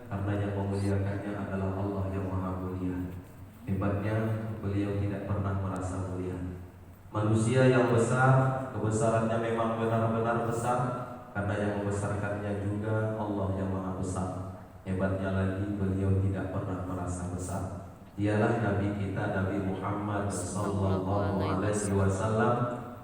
karena yang memuliakannya adalah Allah yang Maha Mulia. Hebatnya beliau tidak pernah merasa mulia. Manusia yang besar, kebesarannya memang benar-benar besar, karena yang membesarkannya juga Allah yang Maha Besar. Hebatnya lagi beliau tidak pernah merasa besar. Dialah Nabi kita, Nabi Muhammad sallallahu alaihi wasallam.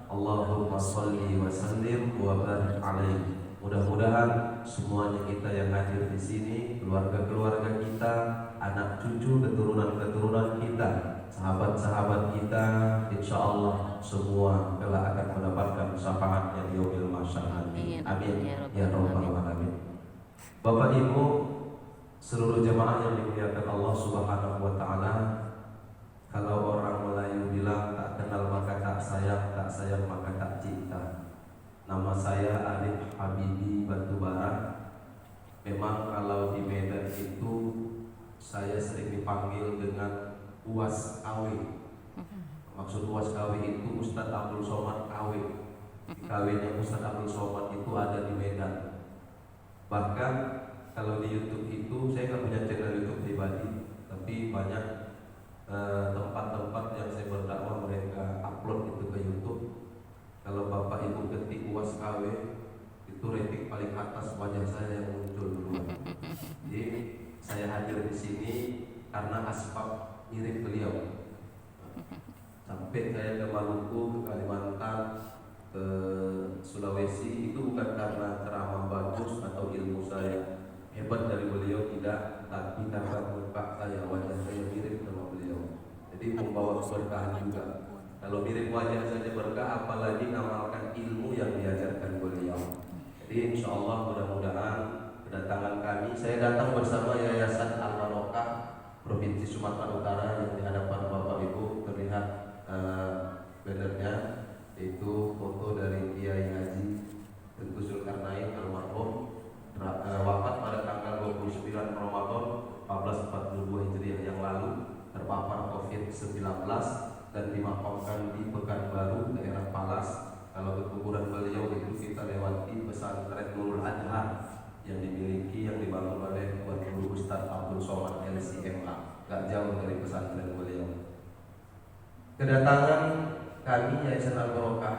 Allahumma sholli wa sallim wa barik alaihi. Mudah-mudahan semuanya kita yang hadir di sini, keluarga-keluarga kita, anak cucu, keturunan-keturunan kita, sahabat-sahabat kita, insya Allah semua kelak akan mendapatkan syafaatnya di yaumil mahsyar. Amin. Amin ya rabbal alamin. Bapak Ibu, seluruh jemaah yang dimuliakan Allah Subhanahu wa taala, kalau orang Melayu bilang tak kenal maka tak sayang maka tak cinta. Nama saya Arif Habibi Batubara. Memang kalau di Medan itu saya sering dipanggil dengan Uwas KW. Maksud Uwas KW itu Ustadz Abdul Somad KW. KW-nya Ustadz Abdul Somad itu ada di Medan. Bahkan kalau di YouTube itu, saya nggak punya channel YouTube pribadi, tapi banyak tempat-tempat yang saya berdakwah mereka upload itu ke YouTube. Kalau Bapak Ibu ketik Uwas KW, itu rating paling atas wajah saya yang muncul duluan. Jadi saya hadir di sini karena asbab mirip beliau. Sampai saya ke Maluku, ke Kalimantan, ke Sulawesi, itu bukan karena ceramah bagus atau ilmu saya hebat dari beliau, tidak, tapi karena muka saya, wajah saya mirip sama beliau. Jadi membawa keberkahan juga. Kalau mirip wajah saja berkah, apalagi ngamalkan ilmu yang diajarkan beliau. Jadi insya Allah mudah-mudahan kedatangan kami, saya datang bersama Yayasan Al-Barokah Provinsi Sumatera Utara yang di hadapan Bapak Ibu terlihat bannernya, itu foto dari Kiai Haji Tengku Zulkarnain almarhum, wafat pada tanggal 29 Ramadan 1442 Hijriah yang lalu, terpapar COVID-19 dan dimakamkan di Pekanbaru, daerah Palas. Kalau ke kuburan beliau itu kita lewati pesantren Nurul Adhar yang dimiliki, yang dibangun oleh Tuan Guru Ustadz Abdul Somad LCMA, gak jauh dari pesantren beliau. Kedatangan kami Yayasan Al-Barokah,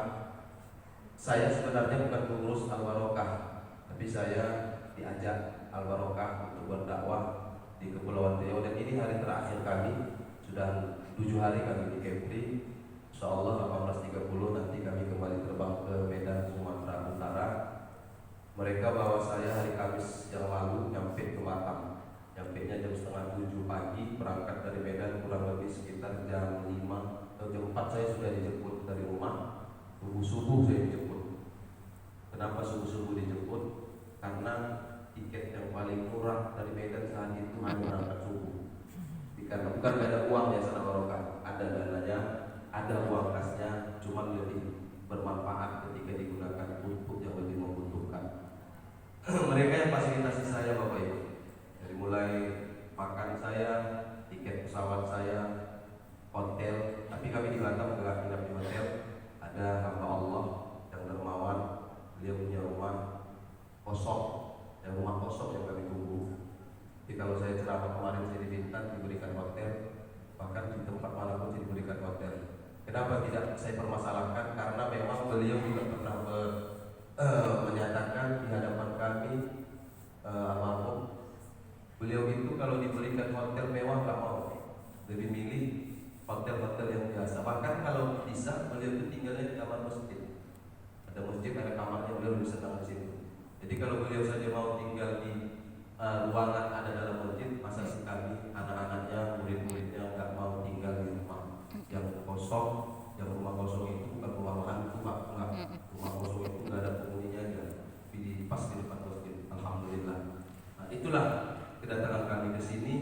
saya sebenarnya bukan pengurus Al-Barokah, tapi saya diajak Al-Barokah untuk berdakwah di Kepulauan Riau, dan ini hari terakhir kami. Sudah 7 hari kami di Kepri. InsyaAllah 18.30 nanti kami kembali terbang ke Medan, Sumatera Utara. Mereka bawa saya hari Kamis yang lalu nyampe ke Batam. Nyampenya jam setengah 7 pagi, berangkat dari Medan kurang lebih sekitar jam 5 atau jam 4 saya sudah dijemput dari rumah. Subuh-subuh saya dijemput. Kenapa subuh-subuh dijemput? Karena tiket yang paling murah dari Medan saat itu hanya berangkat subuh. Karena bukan ada uang ya sana barokah, ada dananya, ada uang kasnya, cuma lebih bermanfaat ketika digunakan untuk yang lebih membutuhkan. Mereka yang fasilitasi saya Bapak Ibu, dari mulai makan saya, tiket pesawat saya, hotel. Tapi kami di Batam nggak nginap di hotel. Ada hamba Allah yang dermawan, beliau punya rumah kosong, dan rumah kosong yang kami tunggu. Jadi kalau saya ceramah kemarin saya di Bintan diberikan hotel, bahkan di tempat manapun saya diberikan hotel. Kenapa tidak saya permasalahkan? Karena memang beliau juga pernah menyatakan di hadapan kami, almarhum, beliau itu kalau diberikan hotel mewah nggak mau, lebih milih hotel-hotel yang biasa. Bahkan kalau bisa beliau itu tinggalnya di kamar masjid. Ada masjid, ada kamarnya, beliau lebih senang di situ. Jadi kalau beliau saja mau tinggal di ruangan ada dalam masjid, masa sih kami anak-anaknya, murid-muridnya nggak mau tinggal di rumah yang kosong, yang rumah kosong itu bukan rumah hantu, enggak. Rumah kosong itu nggak ada penghuninya aja, pas di depan masjid. Alhamdulillah. Nah, itulah kedatangan kami ke sini.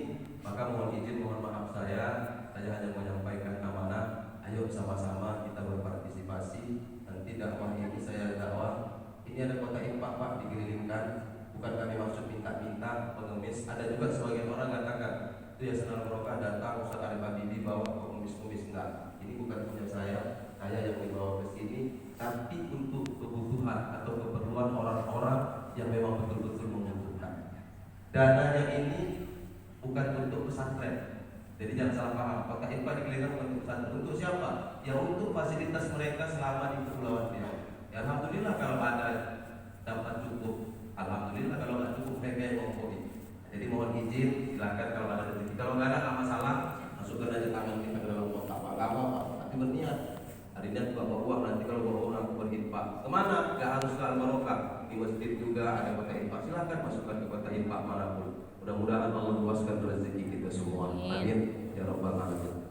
Maka mohon izin, mohon maaf saya hanya menyampaikan amanah. Ayo sama-sama kita berpartisipasi. Nanti dakwah ini saya dakwah. Ini ada kota infak Pak, dikelilingkan. Bukan kami maksud minta-minta, pengemis. Ada juga sebagian orang katakan, itu ya senang merokah datang Ustaz Arif Habibi bawa pengemis-pengemis. Enggak, ini bukan punya saya yang dibawa ke sini, tapi untuk kebutuhan atau keperluan orang-orang yang memang betul-betul membutuhkan. dananya ini bukan untuk pesantren. Jadi jangan salah paham, kota infak digeledah untuk pesantren. Untuk siapa? Ya untuk fasilitas mereka selama di Kepulauan Riau. Ya alhamdulillah kalau ada dapat cukup. Alhamdulillah kalau nggak cukup mereka yang ngomongin. Jadi mohon izin, silakan kalau ada rezeki. Kalau nggak ada nggak masalah, masukkan aja tangan kita ke dalam kotak. Apa-apa, tapi berniat. Hari ini aku bawa uang, nanti kalau bawa uang aku berinfak. Kemana? Gak harus ke Al-Barokah. Di masjid juga ada kota infak. Silakan masukkan ke kota infak manapun. Mudah-mudahan Allah luaskan rezeki kita semua. Amin. Ya Rabbal Alamin.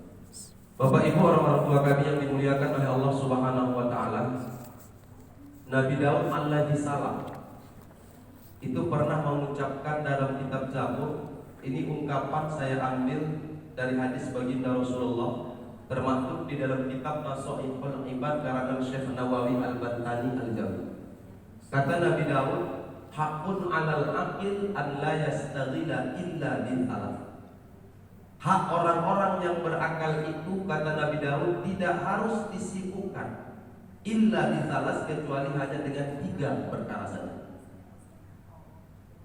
Bapak Ibu orang-orang tua kami yang dimuliakan oleh Allah Subhanahu wa taala. Nabi Daud alaihi salam itu pernah mengucapkan dalam kitab Zabur, ini ungkapan saya ambil dari hadis baginda Rasulullah, termasuk di dalam kitab Nasaihul Ibad karangan Syekh Nawawi Al-Bantani Al-Jawi. Kata Nabi Daud, hakun 'alal aqil an la yastaghila illa bil salat. Hak orang-orang yang berakal itu, kata Nabi Daud, tidak harus disibukkan illa bil salat, kecuali hanya dengan 3 perkara saja.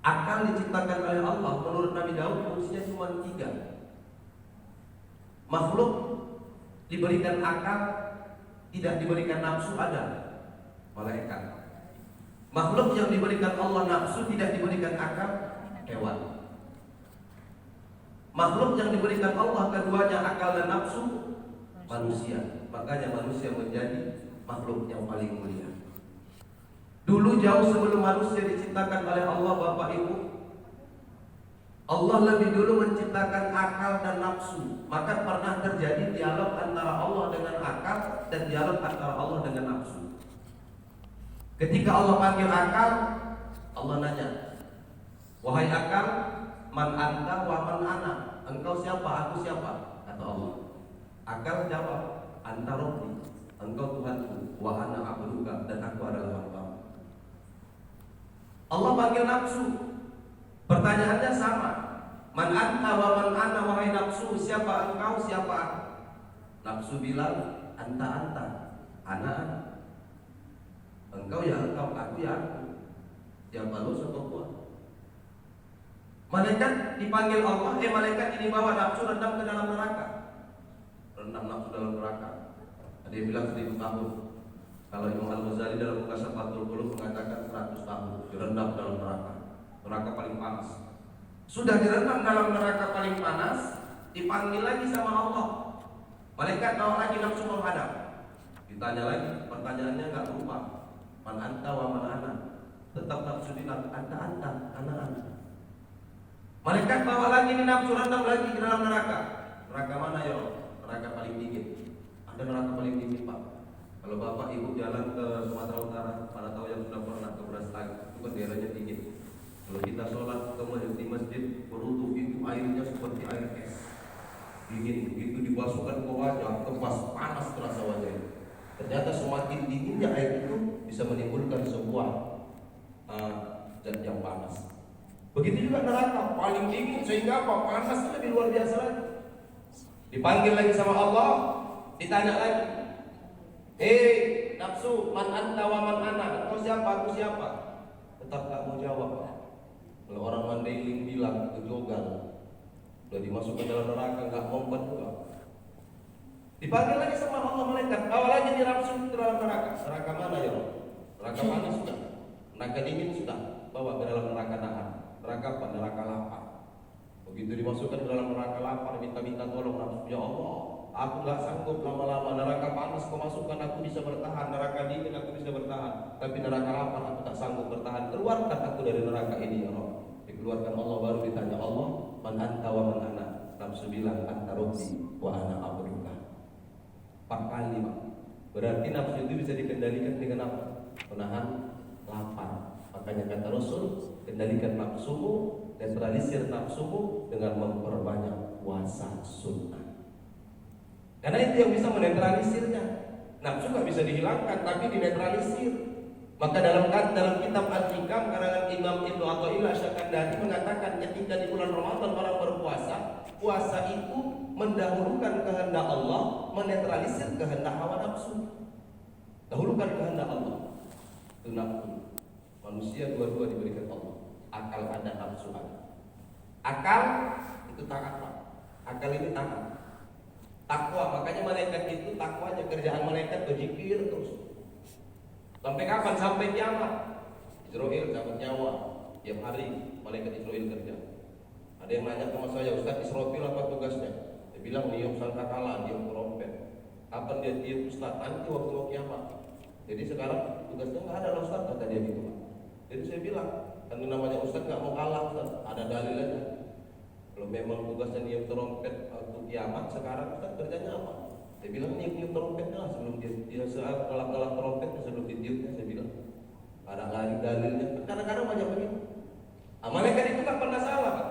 Akal diciptakan oleh Allah, menurut Nabi Daud fungsinya cuma 3. Makhluk diberikan akal, tidak diberikan nafsu, ada malaikat. Makhluk yang diberikan Allah nafsu, tidak diberikan akal, hewan. Makhluk yang diberikan Allah keduanya akal dan nafsu, manusia. Makanya manusia menjadi makhluk yang paling mulia. Dulu jauh sebelum manusia diciptakan oleh Allah, Bapak Ibu, Allah lebih dulu menciptakan akal dan nafsu. Maka pernah terjadi dialog antara Allah dengan akal dan dialog antara Allah dengan nafsu. Ketika Allah panggil akal, Allah nanya, wahai akal, man anta wa man ana, engkau siapa, aku siapa? Kata Allah. Akal jawab, anta rabbi, engkau Tuhanku, wa ana abduka, dan aku adalah hamba. Allah panggil nafsu, pertanyaannya sama, man anta wa man ana, wahai nafsu, siapa engkau, siapa aku? Nafsu bilang, anta, ana. Engkau ya engkau, aku ya aku. Siapa lu, siapa gua? Malaikat dipanggil Allah, malaikat ini bawa nafsu rendam ke dalam neraka. Rendam nafsu dalam neraka. Ada yang bilang 1000 tahun. Kalau Imam Al-Ghazali dalam Mukashafatul Qulub mengatakan 100 tahun direndam dalam neraka. Neraka paling panas. Sudah direndam dalam neraka paling panas, dipanggil lagi sama Allah. Malaikat bawa lagi nafsu menghadap. Ditanya lagi, pertanyaannya enggak berubah. Man anta wa man ana. Tetap nafsu bilang anta, ana. Malaikat bawa lagi ini nafsu rendam lagi ke dalam neraka. Neraka mana ya? Neraka paling dingin. Ada neraka paling dingin, Pak. Kalau Bapak Ibu jalan ke Sumatera Utara, mana tahu yang sudah pernah ke Brastagi, itu kan daerahnya dingin. Kalau kita sholat di masjid berwudu, itu airnya seperti air es, dingin. Begitu dibasuhkan ke wajah, kepas, panas terasa wajahnya. Ternyata semakin dinginnya air itu bisa menimbulkan sebuah zat yang panas. Begitu juga neraka, paling dingin sehingga apa? Panasnya lebih luar biasa lagi. Dipanggil lagi sama Allah, ditanya lagi, nafsu, man anta wa man ana, engkau siapa, aku siapa? Tetap tak mau jawab. Kalau orang Mandailing bilang ke Jogal, udah dimasukkan dalam neraka, nggak ngompat juga. Dipanggil lagi sama Allah, malaikat, bawa lagi di nafsu ke dalam neraka. Neraka mana ya? Neraka panas sudah, neraka dingin sudah, bawa ke dalam neraka nahan. Neraka apa? Neraka lapar. Begitu dimasukkan ke dalam neraka lapar, minta tolong nafsu, ya Allah, aku nggak sanggup lama-lama, neraka panas kau masukkan, aku bisa bertahan, neraka dingin aku bisa bertahan, tapi neraka lapar aku tak sanggup bertahan, keluarkan aku dari neraka ini ya Allah. Dikeluarkan Allah, baru ditanya Allah, man anta wa man ana. Nafsu bilang anta rabbi wa ana abduka. 4 kali, Pak. Berarti nafsu itu bisa dikendalikan dengan apa? Menahan lapar. Makanya kata Rasul, kendalikan nafsumu, netralisir nafsumu dengan memperbanyak puasa sunnah. Karena itu yang bisa menetralisirnya. Nafsu gak bisa dihilangkan, tapi dinetralisir. Maka dalam kitab Al-Hikam karangan Imam Ibnu Athaillah Syakandari mengatakan, ketika di bulan Ramadan orang berpuasa, puasa itu mendahulukan kehendak Allah, menetralisir kehendak hawa nafsu. Dahulukan kehendak Allah. Itu nafsu. Manusia dua-dua diberikan Allah. Akal ada, nafsu ada. Akal itu taat Pak. Akal ini taat. Takwa, makanya malaikat itu takwanya, kerjaan malaikat berzikir terus. Sampai kapan? Sampai kiamat. Israel dapat nyawa tiap hari, malaikat Israel kerja. Ada yang nanya sama saya, Ustaz, Israfil apa tugasnya? Dia bilang niup sangkakala, niup trompet. Kapan dia tiup Ustaz? Nanti waktu mau kiamat. Jadi sekarang tugasnya nggak ada Ustaz, kata dia gitu. Jadi saya bilang, kan namanya Ustaz nggak mau kalah Ustaz, ada dalilnya. Kalau memang tugasnya niup trompet waktu kiamat, sekarang Ustaz kerjanya apa? Saya bilang niup trompetnya lah sebelum dia ngelap trompetnya sebelum ditiupnya. Saya bilang ada dalilnya. Kadang-kadang banyak begitu. Malaikat itu nggak pernah salah Pak.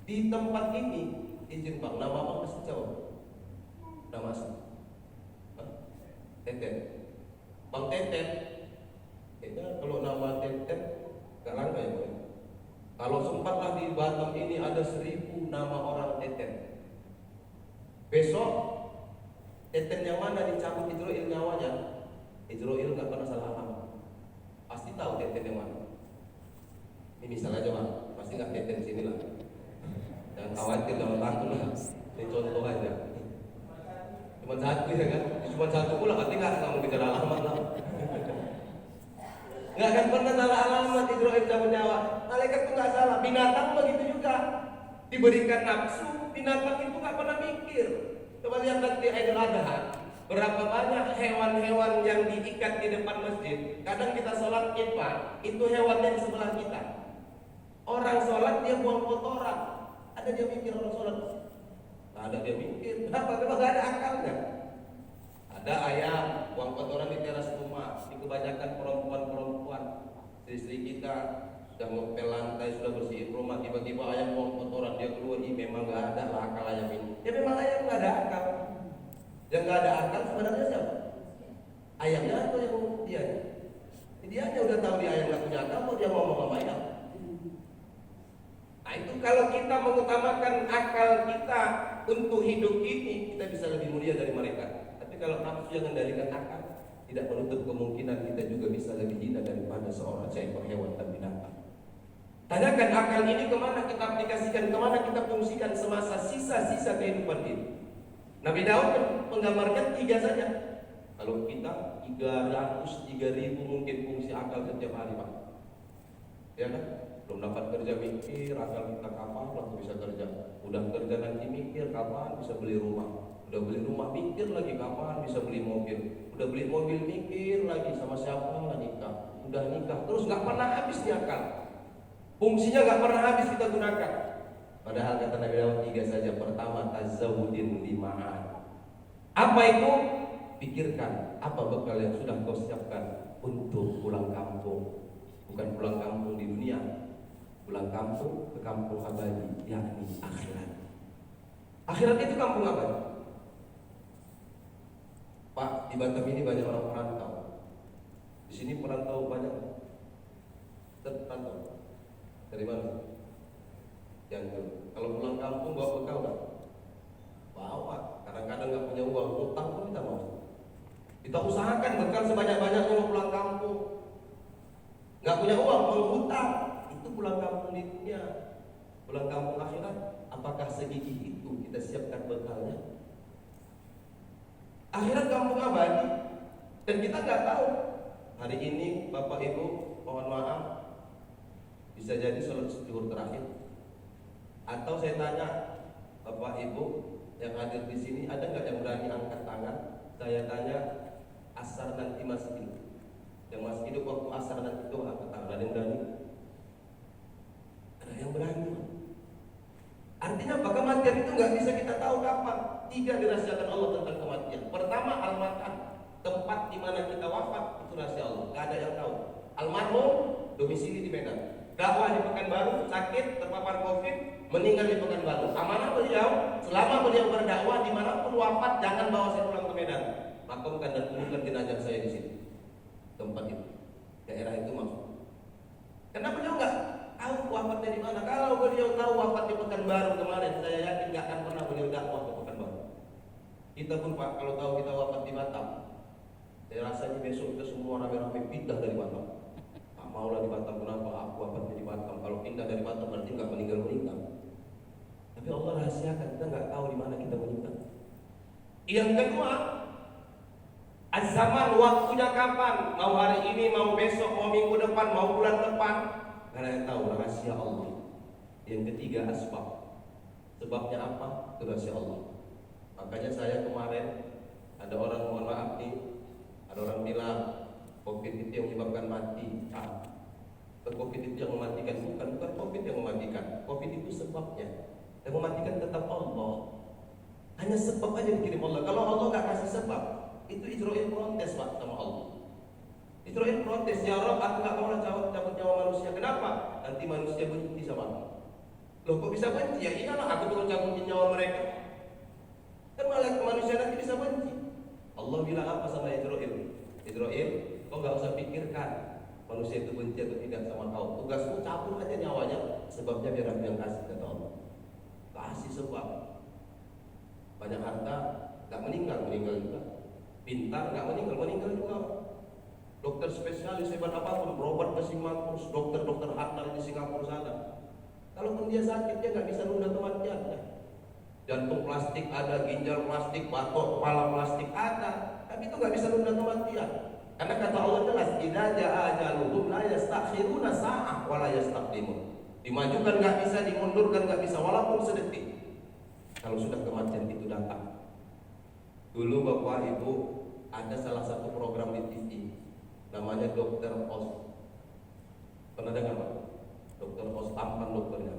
Di tempat ini, izin Bang, nama Bang kasih jawab. Nama asli Teten. Bang Teten. Kayaknya kalau nama Teten gak langka ya Bang. Kalau sempatlah di Batam ini ada 1000 nama orang Teten. Besok Teten yang mana dicabut Israel nyawanya, Israel gak pernah salah alamat. Pasti tahu Teten yang mana. Ini misalnya aja Bang, pasti gak Teten sini lah. Jangan khawatir, jangan takut lah. Ini contoh aja. Cuma satu ya kan? Cuma satu pula, berarti nggak mau bicara alamat lah. Nggak akan pernah salah alamat Israel cabut nyawa. Malaikat itu nggak salah. Binatang begitu juga. Diberikan nafsu, binatang itu nggak pernah mikir. Coba lihat nanti Idul Adha. Berapa banyak hewan-hewan yang diikat di depan masjid. Kadang kita sholat Id Pak, itu hewannya di sebelah kita. Orang sholat dia buang kotoran. Ada dia mikir orang sholat? Ada dia mikir. Kenapa? Memang gak ada akalnya. Ada ayam buang kotoran di teras rumah. Ini kebanyakan perempuan-perempuan. Istri kita sudah ngepel lantai, sudah bersihin rumah, tiba-tiba ayam buang kotoran, dia keluar. Ini memang gak ada lah akal ayam ini. Ya memang ayam gak ada akal. Yang gak ada akal sebenarnya siapa? Ayamnya atau yang dia? Dia aja udah tahu dia ayam gak punya akal, mau dia ngomong sama ayam. Nah itu kalau kita mengutamakan akal kita untuk hidup ini, kita bisa lebih mulia dari mereka. Tapi kalau nafsu yang mengendalikan akal, tidak menutup kemungkinan kita juga bisa lebih hina daripada seorang seekor hewan dan binatang. Tanyakan akal ini kemana kita aplikasikan, kemana kita fungsikan semasa sisa-sisa kehidupan ini. Nabi Daud menggambarkan 3 saja. Kalau kita 300-3000 mungkin fungsi akal setiap hari Pak. Ya kan? Belum dapat kerja mikir, akal kita kapan waktu bisa kerja. Udah kerja nanti mikir kapan bisa beli rumah. Udah beli rumah mikir lagi kapan bisa beli mobil. Udah beli mobil mikir lagi sama siapa lah nikah. Udah nikah terus nggak pernah habis di akal. Fungsinya nggak pernah habis kita gunakan. Padahal kata Nabi Daud 3 saja. Pertama, tazawudin lima'an. Apa itu? Pikirkan apa bekal yang sudah kau siapkan untuk pulang kampung. Bukan pulang kampung di dunia, pulang kampung ke kampung abadi, yakni akhirat. Akhirat itu kampung abadi. Pak, di Batam ini banyak orang perantau. Di sini perantau banyak. Perantau dari mana? Yang kalau pulang kampung bawa bekal nggak? Bawa. Kadang-kadang nggak punya uang, utang pun kita mau. Kita usahakan bekal sebanyak-banyaknya mau pulang kampung. Nggak punya uang, menghutang. Itu pulang kampung di dunia. Pulang kampung akhirat, apakah segigih itu kita siapkan bekalnya? Akhirat kampung abadi. Dan kita nggak tahu. Hari ini Bapak Ibu, mohon maaf, bisa jadi sholat zuhur terakhir. Atau saya tanya Bapak Ibu yang hadir di sini, ada nggak yang berani angkat tangan? Saya tanya, asar nanti masih hidup. Yang masih hidup waktu asar nanti itu angkat tangan. Ada yang berani? Ada yang berani. Artinya apa? Kematian itu nggak bisa kita tahu kapan. 3 dirahasiakan Allah tentang kematian. Pertama, al-makan, tempat di mana kita wafat, itu rahasia Allah. Nggak ada yang tahu. Almarhum domisili di Medan. Dakwah di Pekanbaru, sakit, terpapar COVID, meninggal di Pekanbaru. Amanah beliau, selama beliau berdakwah dimanapun wafat, jangan bawa saya pulang ke Medan. Makamkan dan kuburkan jenazah saya di sini. Tempat itu, daerah itu maksud. Kenapa beliau nggak tahu wafatnya di mana? Kalau beliau tahu wafat di Pekanbaru kemarin, saya yakin nggak akan pernah beliau dakwah ke Pekanbaru. Kita pun Pak, kalau tahu kita wafat di Batam, saya rasanya besok kita semua rame-rame pindah dari Batam. maulah di Batam. Kenapa? Aku wafatnya di Batam. Kalau pindah dari Batam berarti nggak meninggal. Tapi Allah rahasiakan, kita nggak tahu di mana kita meninggal. Yang kedua, az-zaman, waktunya kapan? Mau hari ini, mau besok, mau minggu depan, mau bulan depan. Karena yang tahu rahasia Allah. Yang ketiga, asbab. Sebabnya apa? Itu rahasia Allah. Makanya saya kemarin ada orang, mohon maaf nih, ada orang bilang COVID itu yang menyebabkan mati. COVID itu yang mematikan, bukan COVID yang mematikan. COVID itu sebabnya. Yang mematikan tetap Allah. Hanya sebab aja dikirim Allah. Kalau Allah nggak kasih sebab, itu Israel protes Pak sama Allah. Israel protes, ya Rabb, aku nggak mau cabut nyawa manusia. Kenapa? Nanti manusia benci sama aku. Loh kok bisa benci? Ya iyalah, aku turun cabutin nyawa mereka. Kan malah manusia nanti bisa benci. Allah bilang apa sama Israel? Israel, kau nggak usah pikirkan manusia itu benci atau tidak sama kau. Tugasmu cabut aja nyawanya, sebabnya biar aku yang kasih, kata Allah. Kasih sebab. Banyak harta nggak meninggal juga. Pintar nggak meninggal juga. Dokter spesialis hebat apapun, berobat ke Singapura, dokter harta di Singapura sana. Kalaupun dia sakit, dia nggak bisa nunda kematiannya. Jantung plastik ada, ginjal plastik, batok kepala plastik ada, tapi itu nggak bisa nunda kematian. Karena kata Allah jelas, idza jaa ajaluhum la yastakhiruna sa'ah wa la yastaqdimun. Dimajukan nggak bisa, dimundurkan nggak bisa, walaupun sedetik. Kalau sudah kematian itu datang. Dulu Bapak Ibu ada salah satu program di TV, namanya Dokter Os. Pernah dengar Pak? Dokter Os, tampan dokternya.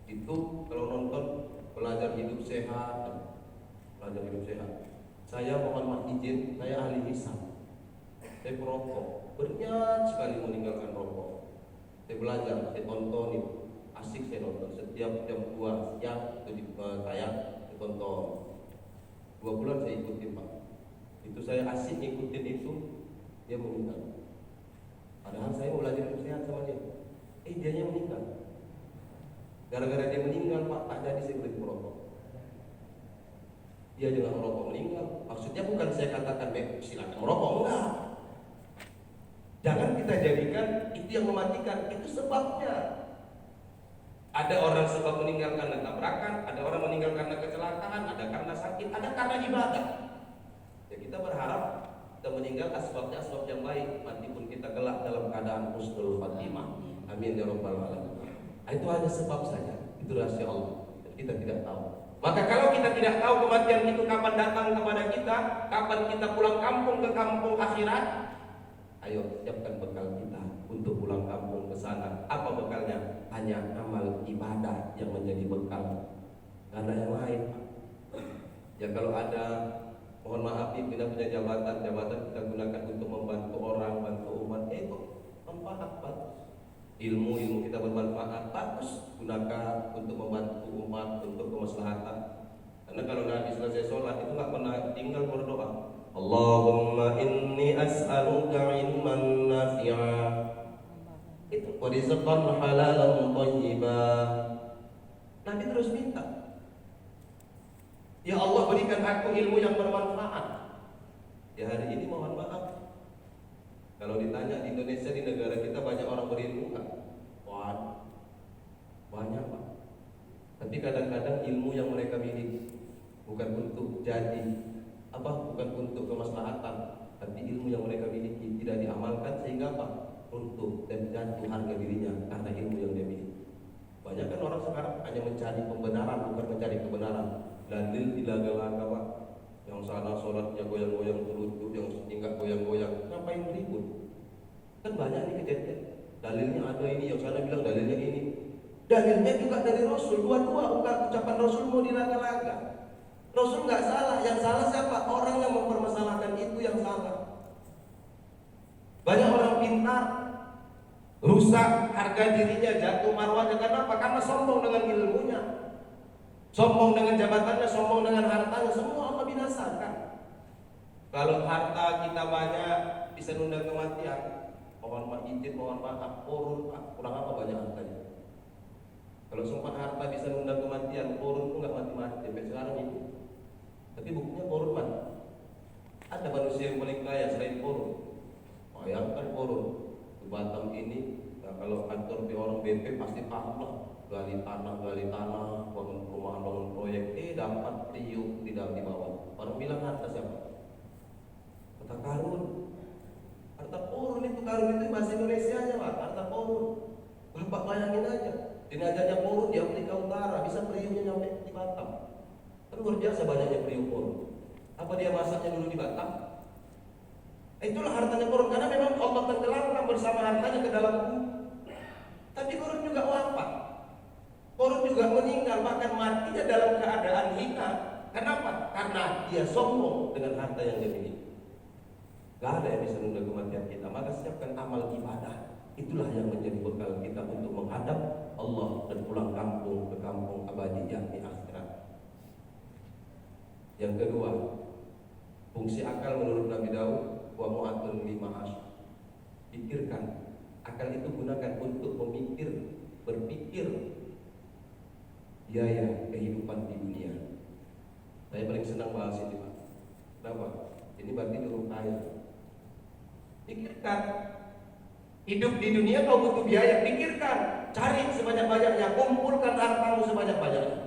Itu kalau nonton belajar hidup sehat. Saya mohon izin, saya ahli hisab. Saya perokok, berniat sekali meninggalkan rokok. Saya belajar, saya tonton itu, asik saya nonton. Setiap jam 2 siang itu tayang, saya tonton. 2 bulan saya ikutin Pak. Itu saya asik ikutin itu, dia meninggal. Padahal saya mau belajar hidup sehat sama dia. Dianya meninggal. Gara-gara dia meninggal Pak, tak jadi saya berhenti merokok. Dia juga merokok meninggal. Maksudnya bukan saya katakan silakan merokok, enggak. Jangan kita jadikan itu yang mematikan, itu sebabnya. Ada orang sebab meninggal karena tabrakan, ada orang meninggal karena kecelakaan, ada karena sakit, ada karena ibadah. Ya kita berharap kita meninggal asbabnya asbab yang baik, mati pun kita kelak dalam keadaan husnul khatimah. Amin ya rabbal alamin. Itu hanya sebab saja, itu rahasia Allah. Kita tidak tahu. Maka kalau kita tidak tahu kematian itu kapan datang kepada kita, kapan kita pulang kampung ke kampung akhirat, ayo siapkan bekal kita untuk pulang kampung ke sana. Apa bekalnya? Hanya amal ibadah yang menjadi bekal. Karena yang lain. Ya kalau ada, mohon maaf kita punya jabatan kita gunakan untuk membantu orang, bantu umat, itu manfaat bagus. Ilmu kita bermanfaat, bagus gunakan untuk membantu umat, untuk kemaslahatan. Karena kalau Nabi selesai sholat itu nggak pernah tinggal berdoa, Allahumma inni as'aluka ilman nafi'a, itu rizqan halalan thayyiban. Nabi terus minta, ya Allah berikan aku ilmu yang bermanfaat. Ya hari ini mohon maaf, kalau ditanya di Indonesia, di negara kita banyak orang berilmu kan? Banyak Pak. Tapi kadang-kadang ilmu yang mereka miliki bukan untuk bukan untuk kemaslahatan, tapi ilmu yang mereka miliki tidak diamalkan sehingga apa? Runtuh dan jatuh harga dirinya karena ilmu yang dia miliki. Banyak kan orang sekarang hanya mencari pembenaran, bukan mencari kebenaran. Dalil dilaga-laga Pak. Yang sana sholatnya goyang-goyang terlucu, yang tinggal goyang-goyang, ngapain ribut? Kan banyak nih kejadian. Dalilnya ada ini, yang sana bilang dalilnya ini. Dalilnya juga dari Rasul, dua-dua bukan ucapan Rasul mau dilaga-laga. Rasul nggak salah, yang salah siapa? Orang yang mempermasalahkan itu yang salah. Banyak orang pintar, rusak harga dirinya, jatuh marwahnya. Kenapa? Karena sombong dengan ilmunya, sombong dengan jabatannya, sombong dengan hartanya, semua Allah binasakan. Kalau harta kita banyak bisa nunda kematian, mohon maaf, korun Pak, kurang apa banyak hartanya. Kalau sempat harta bisa nunda kematian, korun itu nggak mati-mati sampai sekarang itu. Tapi buktinya korun mati. Ada manusia yang paling kaya selain korun. Bayangkan korun Ke Batam ini, nah kalau kantor di orang BP pasti paham lah, gali tanah, bangun perumahan, bangun proyek, dapat Priuk tidak di bawah. Orang bilang harta siapa? Harta karun. Harta korun itu, karun itu bahasa Indonesia aja Pak, harta korun. Bapak bayangin aja, jenazahnya korun di Afrika Utara, bisa Priuknya nyampe di Batam. Kan luar biasa banyaknya Priuk korun. Apa dia masaknya dulu di Batam? Itulah hartanya korun, karena memang Allah tenggelamkan bersama hartanya ke dalam bumi. Tapi korun juga wafat. Korun juga meninggal, bahkan matinya dalam keadaan hina. Kenapa? Karena dia sombong dengan harta yang dia miliki. Gak ada yang bisa menunda kematian kita. Maka siapkan amal ibadah. Itulah yang menjadi bekal kita untuk menghadap Allah dan pulang kampung ke kampung abadi yakni akhirat. Yang kedua, fungsi akal menurut Nabi Daud wa mu'atun li ma'ash. Pikirkan. Akal itu gunakan untuk berpikir biaya kehidupan di dunia. Saya paling senang bahas ini Pak. Kenapa? Ini berarti huruf kaya. Pikirkan. Hidup di dunia kau butuh biaya. Pikirkan. Cari sebanyak-banyaknya. Kumpulkan hartamu sebanyak-banyaknya.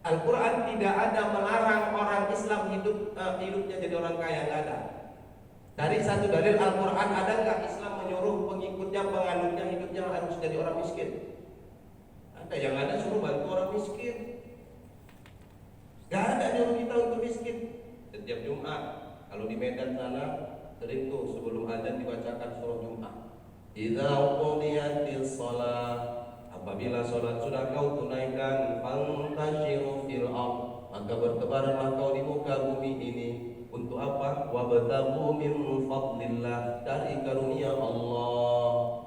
Al-Quran tidak ada melarang orang Islam hidupnya jadi orang kaya. Tidak ada. Dari satu dalil Al-Quran ada nggak Islam menyuruh pengikutnya, penganutnya hidupnya harus jadi orang miskin? Ada. Yang ada suruh bantu orang miskin. Gak ada nyuruh kita untuk miskin. Setiap Jumat kalau di Medan sana sering tuh sebelum azan dibacakan surah Jumat. Idza qudiyatis shalah, apabila salat sudah kau tunaikan, fantashiru fil ardh, maka bertebaranlah kau di muka bumi ini. Untuk apa? Wabtaghu min fadlillah, dari karunia Allah.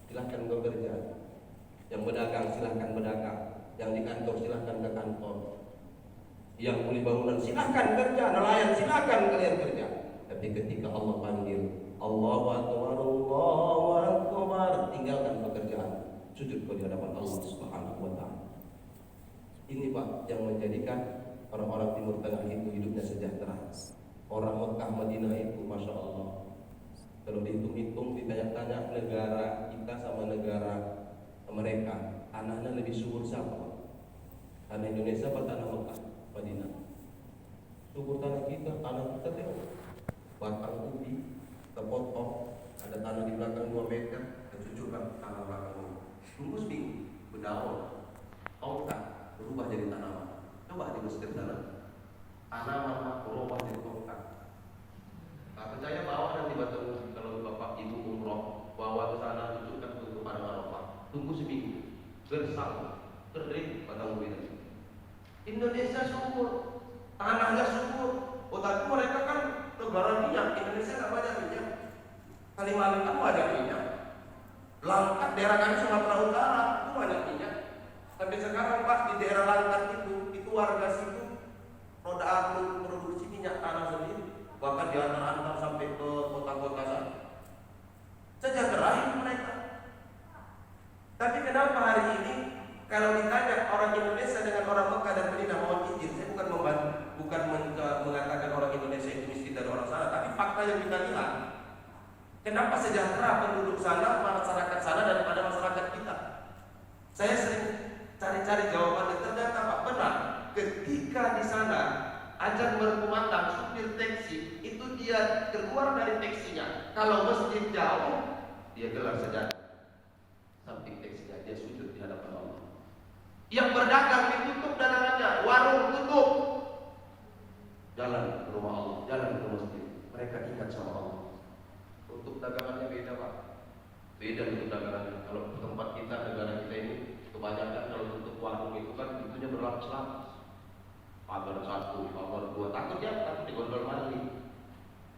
Silahkan bekerja. Yang berdagang silahkan berdagang. Yang di kantor silahkan ke kantor. Yang kuli bangunan silahkan kerja. Nelayan silahkan kalian kerja. Tapi ketika Allah panggil, Allahu Akbar, Allahu Akbar, tinggalkan pekerjaan. Sujud di hadapan Allah Subhanahu wa taala. Ini Pak yang menjadikan orang-orang Timur Tengah itu hidupnya sejahtera. Orang Mekah Madinah itu Masya Allah, kalau dihitung-hitung, ditanya-tanya negara kita sama negara mereka, tanahnya lebih subur siapa? Tanah Indonesia apa tanah Mekah Madinah? Subur tanah kita tengok, batang ubi terpotong, ada tanah di belakang 2 meter, kecucurkan tanah belakang. Tunggu seminggu, berdaun, tongkat berubah jadi tanaman. Coba di Mesir sana, tanaman berubah jadi tongkat. Nah, percaya bawa nanti batang, kalau bapak ibu umroh bawa ke sana, cucurkan untuk pada Arafah. Tunggu seminggu, gersang, kering batang ubi tadi. Indonesia subur, tanahnya subur. Oh, tapi mereka kan negara minyak. Indonesia nggak banyak minyak. Kalimantan banyak minyak. Langkat daerah kami Sumatera Utara itu banyak minyak. Tapi sekarang Pak di daerah Langkat itu warga situ roda agung produksi minyak tanah sendiri. Bahkan diantar-antar sampai ke kota-kota sana. Sejahtera hidup mereka. Tapi kenapa hari ini kalau ditanya orang Indonesia dengan orang Mekah dan Madinah, mohon izin, saya bukan mengatakan orang Indonesia itu miskin dari orang sana, tapi fakta yang kita lihat, kenapa sejahtera penduduk sana, masyarakat sana daripada masyarakat kita? Saya sering cari-cari jawaban, dan ternyata Pak benar, ketika di sana azan berkumandang, supir taksi itu dia keluar dari taksinya, kalau masjid jauh dia gelar saja samping taksinya, dia sujud di hadapan Allah. Yang berdagang ditutup dagangannya, warung tutup, jalan ke rumah Allah, jalan ke masjid. Mereka ingat sama Allah. Untuk dagangannya beda Pak, beda untuk dagangannya. Kalau tempat kita, negara kita ini kebanyakan kalau tutup warung itu kan pintunya berlapis-lapis, pagar 1, pagar 2, takut digondol mali.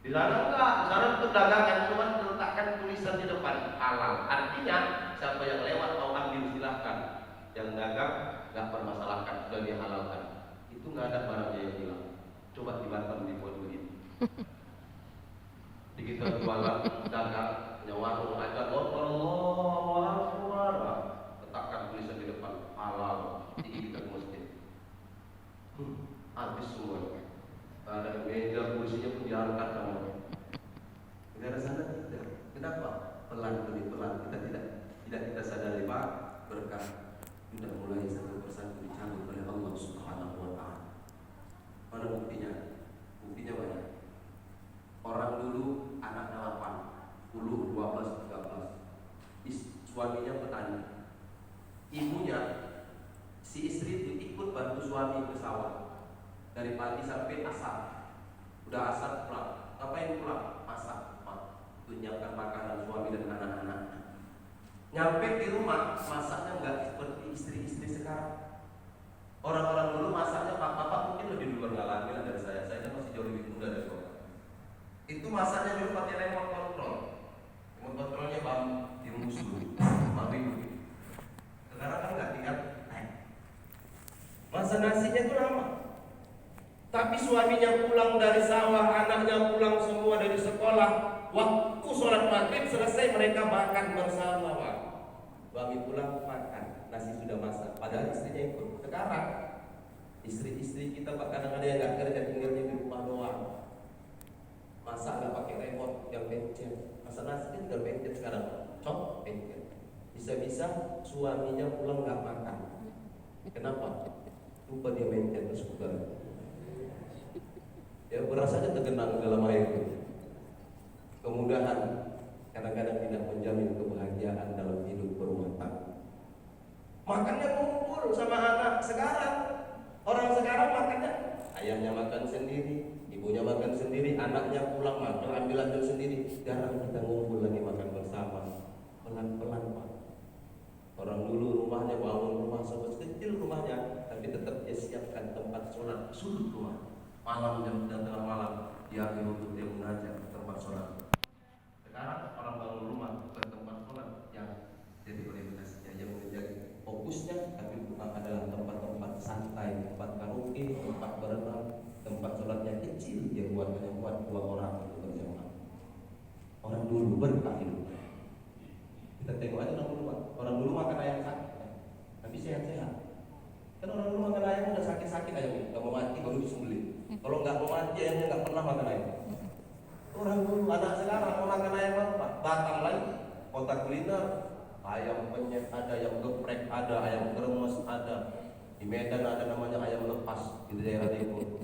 Di sana enggak, di sana untuk dagangan cuma diletakkan tulisan di depan halal. Artinya siapa yang lewat mau ambil silahkan. Yang dagang nggak permasalahkan, sudah dihalalkan. Itu nggak ada barangnya yang hilang. Coba di Batam dibuat begitu. Di kita jualan dagang, punya warung aja, Allahu Akbar, letakkan tulisan di depan halal, tinggi kita ke masjid. Habis semua. Ada meja kursinya pun diangkat sama. Negara sana tidak. Kenapa? pelan demi pelan tidak kita sadari Pak, berkah sudah mulai satu persatu dicabut oleh Allah Subhanahu wa taala. Mana buktinya? Buktinya banyak. Orang dulu anaknya 8, 10, 12, 13. Suaminya petani. Ibunya, si istri itu ikut bantu suami ke sawah dari pagi sampai asar. Udah asar pulang. Ngapain pulang? Masak. Menyiapkan makanan suami dan anak-anak. Nyampe di rumah, masaknya nggak seperti istri-istri sekarang. Orang-orang dulu masaknya, bapak mungkin lebih duluan ngalamin dari saya. Saya masih jauh lebih muda dari bapak. Itu masaknya dulu pakai remote control. Remote controlnya bang dirumus dulu, dulu. Sekarang kan nggak tinggal. Masa nasinya itu lama. Tapi suaminya pulang dari sawah, anaknya pulang semua dari sekolah. Waktu sholat maghrib selesai mereka makan bersama Pak. Suami pulang makan, nasi sudah masak. Padahal istrinya ikut. Sekarang istri-istri kita Pak kadang-kadang yang nggak kerja tinggalnya di rumah doang. Masak nggak pakai remote yang pencet. Masak nasi kan tinggal pencet sekarang. Cok pencet. Bisa-bisa suaminya pulang nggak makan. Kenapa? Lupa dia pencet terus bukan. Ya berasanya tergenang dalam air itu. Kemudahan kadang-kadang tidak menjamin kebahagiaan dalam hidup berumah tangga. Makannya kumpul sama anak sekarang. Orang sekarang makannya ayahnya makan sendiri, ibunya makan sendiri, anaknya pulang makan ambil sendiri. Jarang kita ngumpul lagi makan bersama. Pelan-pelan Pak. Orang dulu rumahnya bangun rumah kecil rumahnya, tapi tetap dia siapkan tempat sholat sudut rumah. Malam jam tengah malam dia untuk dia mengajar tempat sholat. Sekarang orang bangun rumah bukan tempat sholat yang jadi orientasinya, yang menjadi fokusnya, tapi bukan adalah tempat-tempat santai, tempat karaoke, tempat berenang, tempat sholatnya kecil, dia buatnya buat 2 orang untuk berjamaah. Orang dulu berkah hidupnya. Kita tengok aja orang dulu Pak. Orang dulu makan ayam sakit, tapi sehat-sehat. Kan orang dulu makan ayam udah sakit-sakit ayamnya, nggak mau mati baru disembelih. Kalau nggak mau mati ayamnya nggak pernah makan ayam. Orang dulu, anak sekarang mau makan ayam apa? Batam lagi, kota kuliner, ayam penyet ada, ayam geprek ada, ayam kremes ada. Di Medan ada namanya ayam lepas di daerah timur.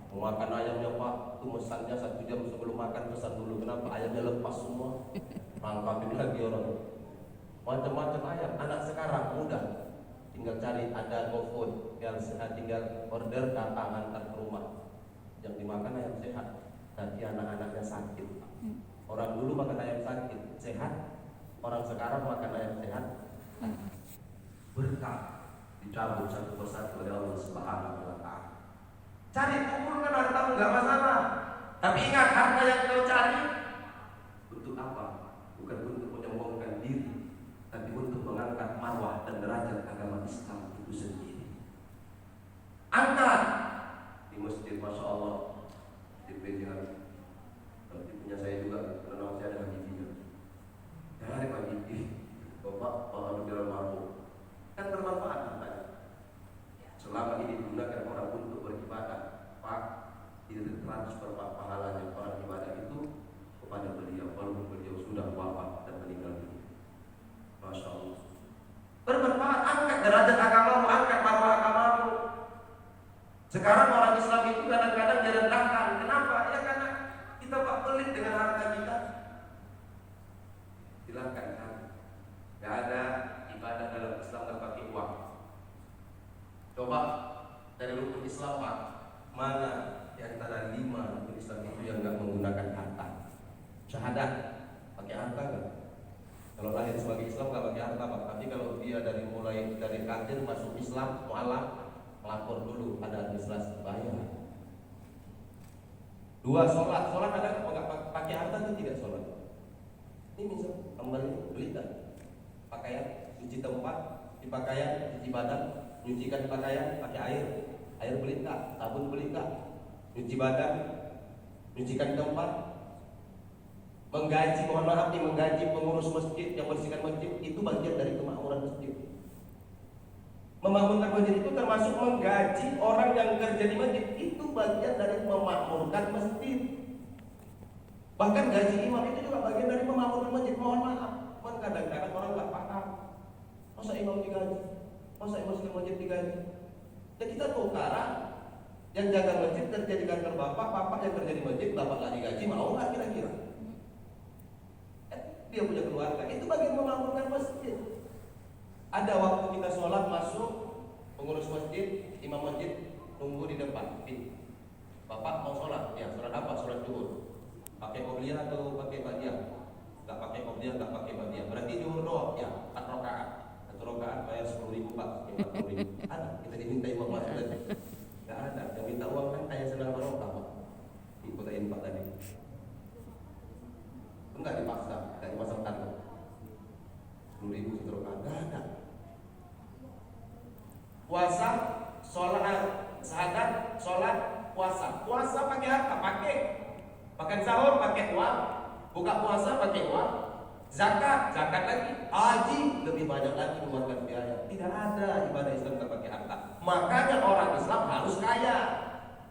Mau makan ayamnya Pak, itu mesannya 1 jam sebelum makan pesan dulu. Kenapa? Ayamnya lepas semua. Rangkapin lagi orang. Macam-macam ayam. Anak sekarang mudah. Tinggal cari ada GoFood, tinggal order datang antar ke rumah. Yang dimakan ayam sehat. Nanti anak-anaknya sakit. Orang dulu makan ayam sakit, sehat. Orang sekarang makan ayam sehat, berkah dicabut satu persatu oleh Allah Subhanahu wa taala. Cari kumpulkan hartamu nggak masalah. Tapi ingat harta yang kau cari untuk apa? Bukan untuk menyombongkan diri, tapi untuk mengangkat marwah dan derajat agama Islam itu sendiri. Angkat di masjid, masya Allah. Dipegang, tapi punya saya juga, karena saya ada giginya. Dari pagi, bapak alhamdulillah mampu, kan bermanfaat hartanya. Selama ini digunakan orang untuk beribadah, Pak, ditransfer pahalanya orang ibadah itu kepada beliau, walaupun beliau sudah wafat dan meninggal dunia. Masya Allah. Bermanfaat, angkat derajat agamamu, angkat marwah agamamu. Sekarang orang Islam itu kadang-kadang direndahkan. Kenapa? Ya karena kita Pak pelit dengan harta kita. Silakan kan. Gak ada ibadah dalam Islam tanpa pakai uang. Coba dari rukun Islam Pak, mana di antara 5 rukun Islam itu yang gak menggunakan harta? Syahadat pakai harta kan? Kalau lahir sebagai Islam gak pakai harta Pak. Tapi kalau dia mulai dari kafir masuk Islam, mualaf, lapor dulu, ada administrasi bayar. 2, sholat ada nggak pakai harta itu tidak sholat. Ini misal kembali belikan pakaian, cuci tempat, cuci pakaian, cuci badan, nyucikan pakaian pakai air belika, sabun belika, cuci badan, nyucikan tempat, menggaji, mohon maaf nih, menggaji pengurus masjid yang bersihkan masjid, itu bagian dari kemakmuran masjid. Membangunkan masjid itu termasuk menggaji orang yang kerja di masjid, itu bagian dari memakmurkan masjid. Bahkan gaji imam itu juga bagian dari membangun masjid. Mohon maaf, kadang-kadang orang nggak paham. Masa imam digaji? Masa muslim masjid digaji? Dan kita tukar yang jaga masjid kerja di kantor bapak yang kerja di masjid, bapak nggak digaji, mau nggak kira-kira? Dia punya keluarga, itu bagian membangunkan masjid. Ada waktu kita sholat masuk, pengurus masjid, imam masjid nunggu di depan. Bapak mau sholat, ya sholat apa? Sholat zuhur. Pakai qobliyah atau pakai ba'diyah? Nggak pakai qobliyah, nggak pakai ba'diyah. Berarti zuhur doang, ya 4 rakaat. 1 rakaat bayar 10.000 Pak, 40.000. Ada, kita diminta imam masjid. Nggak ada, yang minta uang kan kayak senang barokah Pak. Ikutin Pak tadi. Enggak dipaksa, enggak dipasang tanda. 10.000 1 rakaat, nggak ada. Puasa, sholat, sahadat, sholat, puasa. Puasa pakai apa? Pakai makan sahur pakai uang, buka puasa pakai uang, zakat lagi, haji lebih banyak lagi mengeluarkan biaya. Tidak ada ibadah Islam tak pakai harta. Makanya orang Islam harus kaya,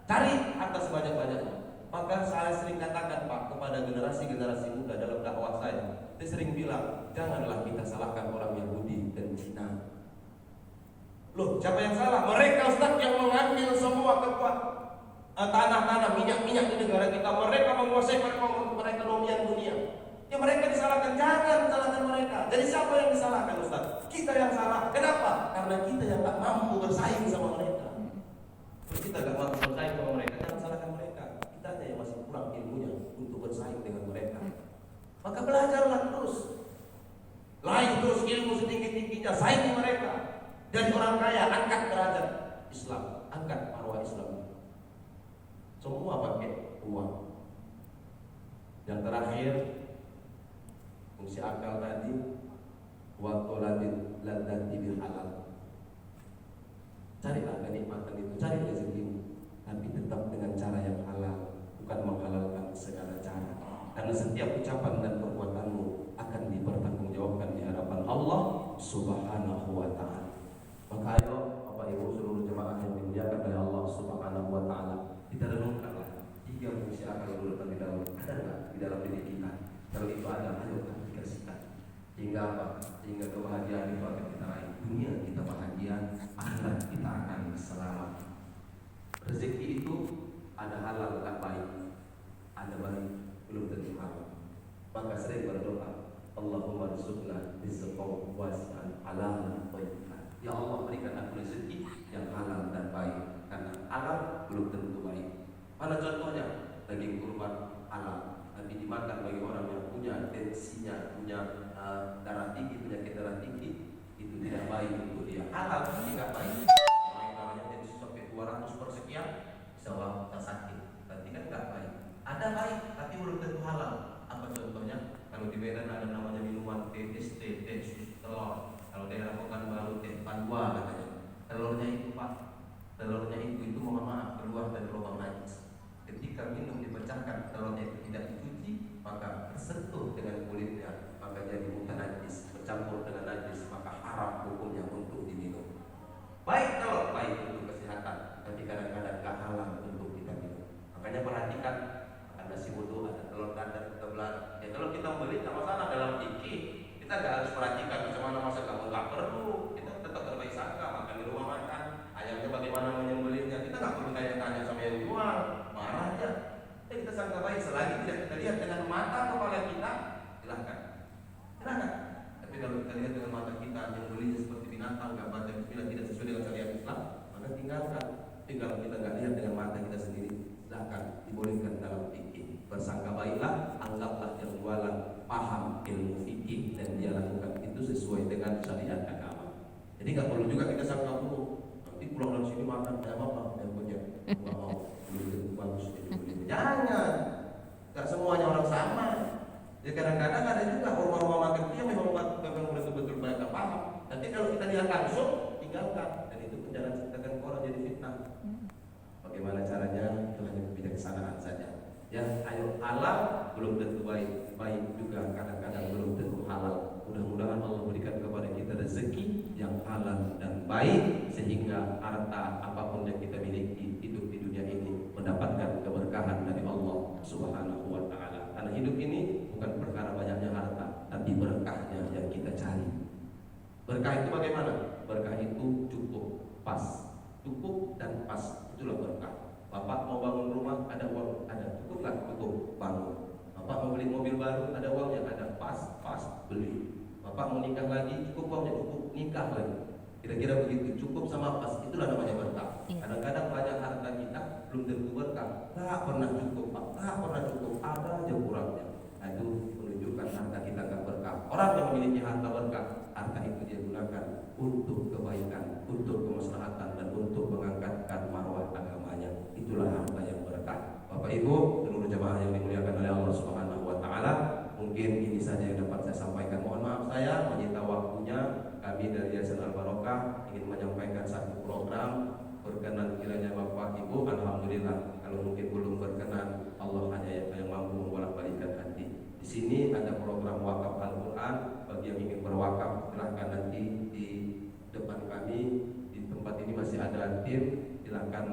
cari harta sebanyak-banyaknya. Maka saya sering katakan Pak kepada generasi muda dalam dakwah saya sering bilang, janganlah kita salahkan orang Yahudi dan Cina. Loh, siapa yang salah? Mereka Ustaz yang mengambil semua kekuatan tanah-tanah, minyak-minyak di negara kita. Mereka menguasai perekonomian dunia. Ya mereka disalahkan, jangan salahkan mereka. Jadi siapa yang disalahkan Ustaz? Kita yang salah. Kenapa? Karena kita yang tak mampu bersaing sama mereka. Kalau kita tak mampu bersaing sama mereka, jangan salahkan mereka. Kita aja yang masih kurang ilmunya untuk bersaing dengan mereka. Maka belajarlah terus, raih terus ilmu setinggi-tingginya, saingi mereka. Dari orang kaya, angkat derajat Islam, angkat marwah Islam. Semua pakai uang. Yang terakhir, fungsi akal tadi, waktu ladati bil halal. Carilah kenikmatan itu, cari rezekimu, tapi tetap dengan cara yang halal, bukan menghalalkan segala cara. Karena setiap ucapan dan perbuatanmu akan dipertanggungjawabkan di hadapan Allah Subhanahu wa Ta'ala. Maka ayo Bapak Ibu seluruh jemaah yang dimuliakan oleh Allah Subhanahu wa Ta'ala, kita renungkanlah 3 fungsi akal dulu terlebih dahulu. Ada nggak di dalam diri kita? Kalau itu ada, ayo aplikasikan. Hingga apa? Hingga kebahagiaan itu akan kita raih. Dunia kita bahagia, akhirat kita akan selamat. Rezeki itu ada halal tak baik, ada baik belum tentu halal. Maka sering berdoa, Allahumma rizqna rizqan wasi'an halalan thayyiban. Ya Allah, berikan aku rezeki yang halal dan baik, karena halal belum tentu baik. Mana contohnya? Daging kurban halal, tapi dimakan bagi orang yang punya tensinya, punya darah tinggi, penyakit darah tinggi, itu tidak baik untuk dia. Halal tapi tidak baik. Orang darahnya jadi sampai 200 per sekian, bisa sakit, berarti kan tidak baik. Ada baik tapi belum tentu halal. Apa contohnya? Kalau di Medan ada namanya minuman TST, teh susu telur. Kalau daerah Pekanbaru teh Pandua katanya. Telurnya itu Pak, telurnya itu mohon maaf keluar dari lubang najis. Ketika minum dipecahkan, telurnya itu tidak dicuci, maka tersentuh dengan kulitnya, maka jadi mutan najis, bercampur dengan najis, maka haram hukumnya untuk diminum. Baik telur, baik untuk kesehatan, tapi kadang-kadang gak halal untuk kita minum. Makanya perhatikan, ada nasi bodoh, ada telur dadar, kita belah. Ya kalau kita beli tak masalah dalam fikih, kita gak harus perhatikan bagaimana masak, kamu gak perlu. Kita tetap berbaik sangka, makan di rumah makan. Ayamnya bagaimana menyembelihnya, kita gak perlu tanya-tanya sama yang jual, marah aja. Kita sangka baik, selagi tidak kita lihat dengan mata kepala kita, silahkan. Tapi kalau kita lihat dengan mata kita, yang belinya seperti binatang, gak baca bismillah, tidak sesuai dengan syariat Islam, maka tinggalkan. Tapi kalau kita gak lihat dengan mata kita sendiri, silahkan, dibolehkan dalam fikih. Bersangka baiklah, anggaplah yang jualan paham ilmu fikih dan dia lakukan itu sesuai dengan syariat agama. Jadi nggak perlu juga kita sangka buruk. Nanti pulang dari sini makan kayak apa? Yang punya nggak mau beli bagus ini. Jangan. Nggak semuanya orang sama. Ya kadang-kadang ada juga rumah-rumah makan dia memang betul-betul banyak paham. Nanti kalau kita lihat langsung tinggalkan, dan itu pun jangan ceritakan ke orang jadi fitnah. Bagaimana caranya? Itu hanya kebijaksanaan saja. Ya, ayo halal belum tentu baik, baik juga kadang-kadang belum tentu halal. Mudah-mudahan Allah berikan kepada kita rezeki yang halal dan baik, sehingga harta apapun yang kita miliki hidup di dunia ini mendapatkan keberkahan dari Allah Subhanahu wa Ta'ala. Karena hidup ini bukan perkara banyaknya harta, tapi berkahnya yang kita cari. Berkah itu bagaimana? Berkah itu cukup, pas, cukup dan pas, itulah berkah. Bapak mau bangun rumah, ada uang, ada, cukuplah, cukup bangun. Bapak mau beli mobil baru, ada uangnya, ada, pas, beli. Bapak mau nikah lagi, cukup uangnya, cukup, nikah lagi. Kira-kira begitu, cukup sama pas, itulah namanya berkah. Kadang-kadang banyak harta kita belum tentu berkah, tak pernah cukup, Pak, tak pernah cukup, ada aja kurangnya. Nah, itu menunjukkan harta kita gak berkah. Orang yang memiliki harta berkah, harta itu dia gunakan untuk kebaikan, untuk kemaslahatan, dan untuk mengangkatkan marwah agamanya. Itulah harta yang berkah. Bapak Ibu, seluruh jemaah yang dimuliakan oleh Allah Subhanahu wa taala, mungkin ini saja yang dapat saya sampaikan. Mohon maaf saya menyita waktunya. Kami dari Yayasan Al-Barokah ingin menyampaikan satu program. Berkenan kiranya Bapak Ibu, alhamdulillah. Kalau mungkin belum berkenan, Allah hanya yang mampu membolak-balikkan hati. Di sini ada program wakaf Al-Quran. Bagi yang ingin berwakaf, silahkan nanti di depan kami. Di tempat ini masih ada tim, silahkan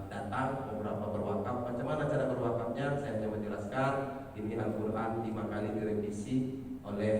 datang beberapa berwakaf. Macam mana cara berwakafnya? Saya hanya menjelaskan. Ini Al-Quran 5 kali direvisi oleh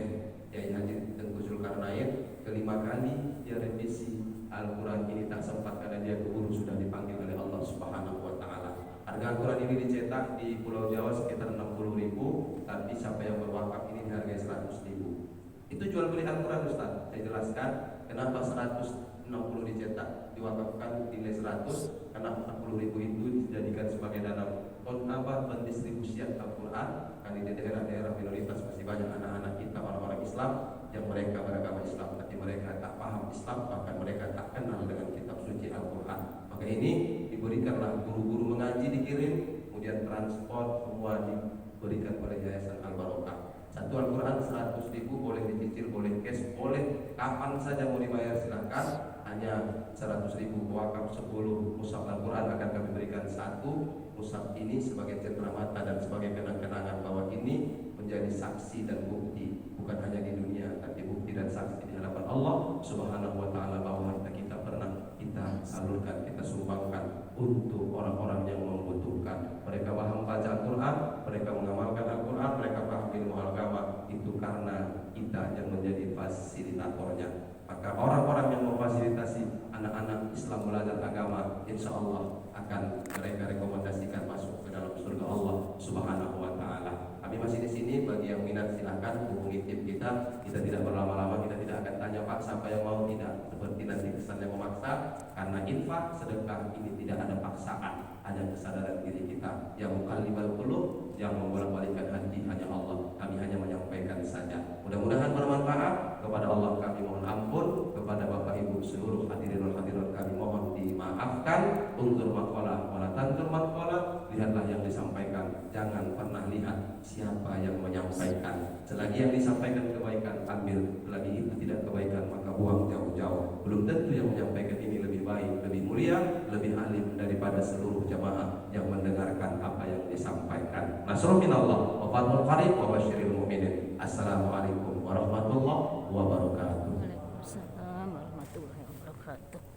Kiai Haji Tengku Zulkarnain. Kelima kali dia revisi Al-Quran ini, tak sempat karena dia keburu sudah dipanggil oleh Allah Subhanahu wa taala. Harga Al-Quran ini dicetak di Pulau Jawa sekitar 60.000, tapi siapa yang berwakaf ini dihargai 100.000. Itu jual beli Al-Quran, Ustaz. Saya jelaskan kenapa 160 dicetak, diwakafkan nilai 100, karena 40.000 itu dijadikan sebagai dana pendistribusian Al-Quran. Karena di daerah-daerah minoritas masih banyak anak-anak kita, orang-orang Islam yang mereka beragama Islam, tapi mereka tak paham Islam, bahkan mereka tak kenal dengan kitab suci Al-Quran. Maka ini diberikanlah guru-guru mengaji dikirim, kemudian transport semua diberikan oleh Yayasan Al-Barokah. Satu Al-Quran 100.000, boleh dicicil, boleh cash, boleh kapan saja mau dibayar silakan. Hanya 100.000 wakaf 10 mushaf Al-Quran akan kami berikan. Satu mushaf ini sebagai cenderamata dan sebagai kenang-kenangan bahwa ini menjadi saksi dan bukti, bukan hanya di dunia, tapi bukti dan saksi di hadapan Allah Subhanahu wa taala bahwa harta kita pernah kita salurkan, kita sumbangkan untuk orang-orang yang membutuhkan. Mereka paham baca Al-Quran, mereka mengamalkan Al-Quran, mereka paham ilmu agama. Itu karena kita yang menjadi fasilitatornya. Maka orang-orang yang memfasilitasi anak-anak Islam belajar agama, insya Allah akan mereka rekomendasikan masuk ke dalam surga Allah Subhanahu wa taala. Kami masih di sini, bagi yang minat silakan hubungi tim kita. Kita tidak berlama-lama, kita tidak akan tanya Pak siapa yang mau, tidak seperti nanti kesannya memaksa. Karena infak sedekah ini tidak ada paksaan, hanya kesadaran diri kita. Yang muqallibal qulub, yang membolak-balikkan hati hanya Allah. Kami hanya menyampaikan saja. Mudah-mudahan bermanfaat. Kepada Allah kami mohon ampun, kepada Bapak Ibu seluruh hadirin dan hadirat kami mohon dimaafkan. Unzur maqalah wala tanzur maqalah. Lihatlah yang disampaikan, jangan pernah lihat siapa yang menyampaikan. Selagi yang disampaikan kebaikan, ambil. Selagi itu tidak kebaikan, maka buang jauh-jauh. Belum tentu yang menyampaikan ini lebih baik, lebih mulia, lebih alim daripada seluruh jamaah yang mendengarkan apa yang disampaikan. Nasrul minallah wa fathul qarib wa basyiril mu'minin. Assalamualaikum warahmatullahi wabarakatuh. Waalaikumsalam warahmatullahi wabarakatuh.